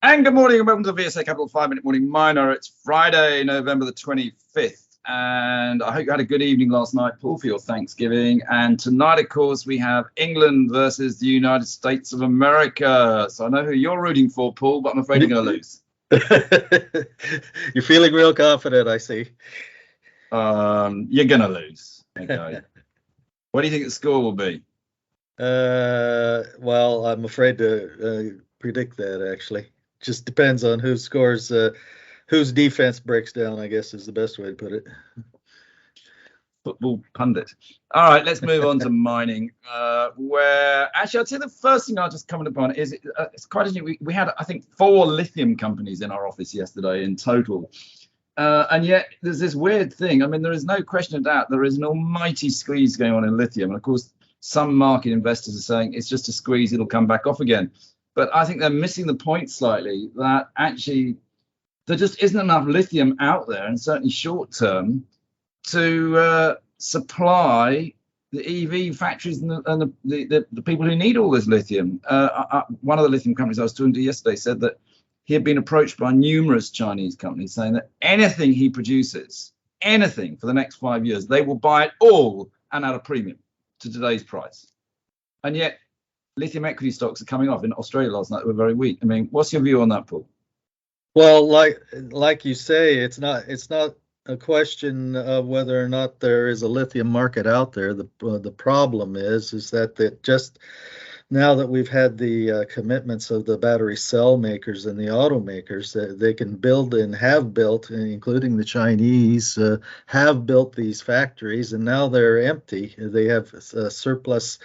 And good morning and welcome to the VSA Capital 5-Minute Morning Miner. It's Friday, November the 25th. And I hope you had a good evening last night, Paul, for your Thanksgiving. And tonight, of course, we have England versus the United States of America. So I know who you're rooting for, Paul, but I'm afraid you're going to lose. You're feeling real confident, I see. You're going to lose. Okay. What do you think the score will be? Well, I'm afraid to predict that, actually. Just depends on who scores, whose defense breaks down, I guess is the best way to put it. Football pundit. All right, let's move on to mining. Where actually, I'd say the first thing I'll just comment upon is it's quite interesting. We had, I think, 4 lithium companies in our office yesterday in total. And yet there's this weird thing. I mean, there is no question of doubt there is an almighty squeeze going on in lithium. And of course, some market investors are saying it's just a squeeze, it'll come back off again. But I think they're missing the point slightly that actually there just isn't enough lithium out there, and certainly short term, to supply the EV factories and the people who need all this lithium. One of the lithium companies I was talking to yesterday said that he had been approached by numerous Chinese companies saying that anything he produces, anything for the next 5 years, they will buy it all and at a premium to today's price. And yet lithium equity stocks are coming off. In Australia last night, they were very weak. I mean, what's your view on that, Paul? Well, like you say, it's not a question of whether or not there is a lithium market out there. The problem is that just now that we've had the commitments of the battery cell makers and the automakers, they can build and have built, including the Chinese, have built these factories, and now they're empty. They have surplus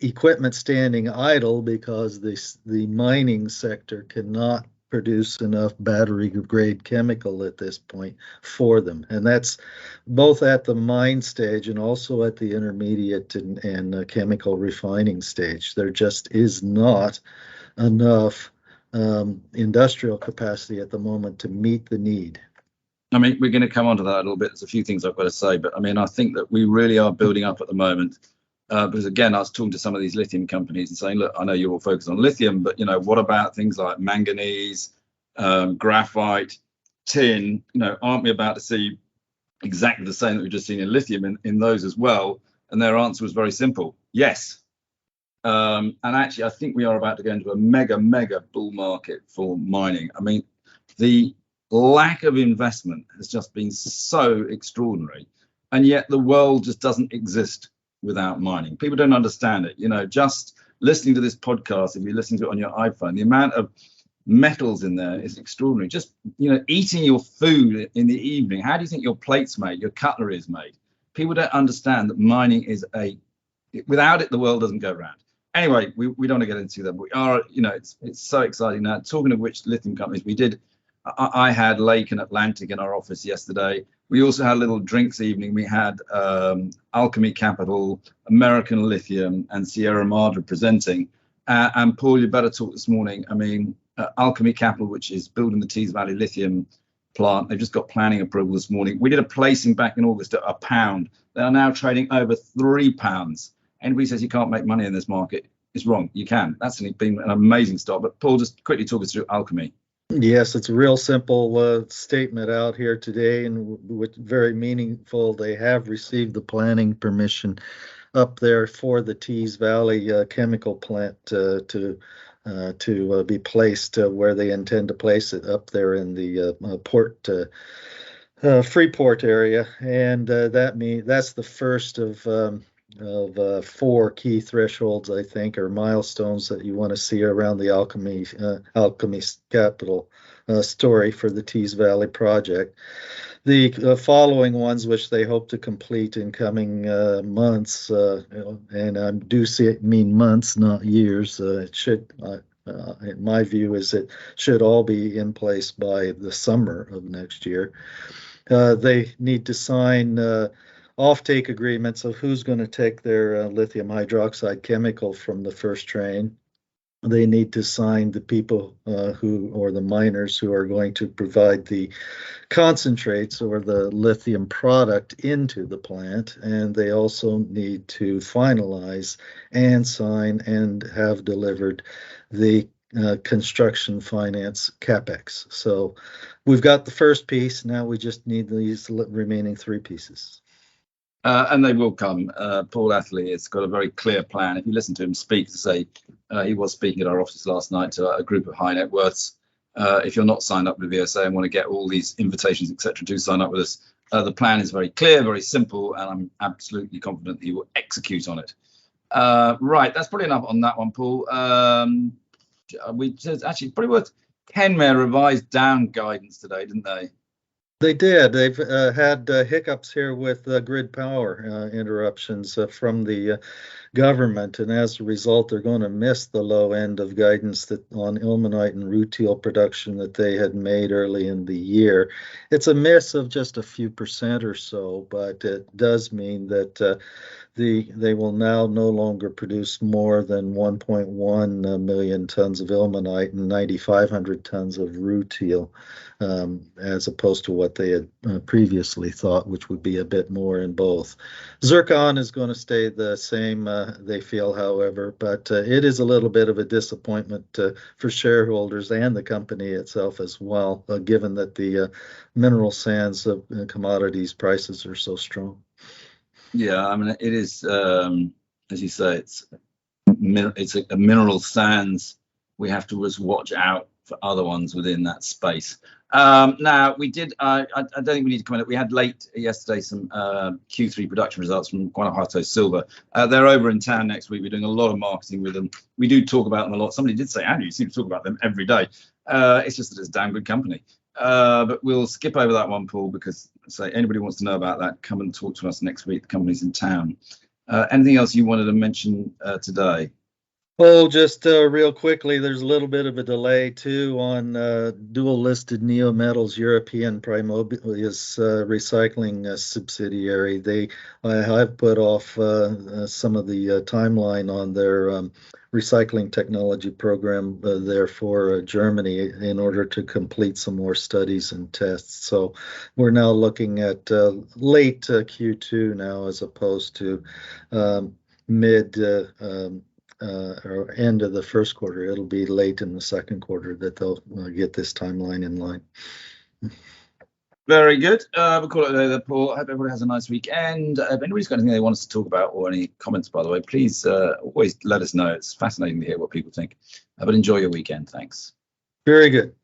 equipment standing idle because the mining sector cannot produce enough battery grade chemical at this point for them, and that's both at the mine stage and also at the intermediate and chemical refining stage. There just is not enough industrial capacity at the moment to meet the need. I mean, we're going to come on to that a little bit. There's a few things I've got to say, but I mean, I think that we really are building up at the moment. Because again, I was talking to some of these lithium companies and saying, look, I know you're all focused on lithium, but what about things like manganese, graphite, tin? Aren't we about to see exactly the same that we've just seen in lithium in those as well? And their answer was very simple: yes. And actually, I think we are about to go into a mega bull market for mining. I mean, the lack of investment has just been so extraordinary, and yet the world just doesn't exist without mining. People don't understand it. Just listening to this podcast, if you listen to it on your iPhone, the amount of metals in there is extraordinary. Just eating your food in the evening, how do you think your plate's made, your cutlery is made? People don't understand that mining is without it, the world doesn't go round. Anyway, we don't want to get into that, but we are, it's so exciting now. Talking of which, lithium companies, I had Lake and Atlantic in our office yesterday. We also had a little drinks evening. We had Alchemy Capital, American Lithium, and Sierra Madre presenting. And Paul, you better talk this morning. I mean, Alchemy Capital, which is building the Tees Valley lithium plant, they've just got planning approval this morning. We did a placing back in August at £1. They are now trading over £3. Anybody says you can't make money in this market is wrong. You can. That's been an amazing start. But Paul, just quickly talk us through Alchemy. Yes, it's a real simple statement out here today, and very meaningful. They have received the planning permission up there for the Tees Valley chemical plant to be placed where they intend to place it, up there in the Freeport area, and that's the first of 4 key thresholds, I think, or milestones that you want to see around the Alchemy Capital story for the Tees Valley project. The following ones, which they hope to complete in coming months, and I do mean months, not years. It should, in my view, is it should all be in place by the summer of next year. They need to sign offtake agreements of who's going to take their lithium hydroxide chemical from the first train. They need to sign the people or the miners who are going to provide the concentrates or the lithium product into the plant. And they also need to finalize and sign and have delivered the construction finance capex. So we've got the first piece. Now we just need these remaining three pieces. And they will come. Paul Atherley has got a very clear plan. If you listen to him speak, he was speaking at our office last night to a group of high net worths. If you're not signed up with VSA and want to get all these invitations, etc., do sign up with us. The plan is very clear, very simple, and I'm absolutely confident that he will execute on it. Right, that's probably enough on that one, Paul. Actually probably worth Kenmare revised down guidance today, didn't they? They did. They've had hiccups here with grid power interruptions from the government, and as a result, they're going to miss the low end of guidance that on ilmenite and rutile production that they had made early in the year. It's a miss of just a few percent or so, but it does mean that they will now no longer produce more than 1.1 million tons of ilmenite and 9,500 tons of rutile, as opposed to what they had previously thought, which would be a bit more in both. Zircon is going to stay the same, they feel, however, but it is a little bit of a disappointment for shareholders and the company itself as well, given that the mineral sands commodities prices are so strong. Yeah, I mean, it is, as you say, it's a mineral sands. We have to just watch out for other ones within that space. Now, we did, I don't think we need to comment. We had late yesterday some Q3 production results from Guanajuato Silver. They're over in town next week. We're doing a lot of marketing with them. We do talk about them a lot. Somebody did say, Andrew, you seem to talk about them every day. It's just that it's a damn good company. But we'll skip over that one, Paul, because say anybody wants to know about that, come and talk to us next week. The company's in town. Anything else you wanted to mention today? Well, just real quickly, there's a little bit of a delay too on dual listed Neometals European Primobius recycling subsidiary. They have put off some of the timeline on their recycling technology program there for Germany in order to complete some more studies and tests. So we're now looking at late Q2 now, as opposed to mid or end of the first quarter. It'll be late in the second quarter that they'll get this timeline in line. Very good. We'll call it there, Paul. I hope everybody has a nice weekend. If anybody's got anything they want us to talk about or any comments, by the way, please always let us know. It's fascinating to hear what people think. But enjoy your weekend. Thanks. Very good.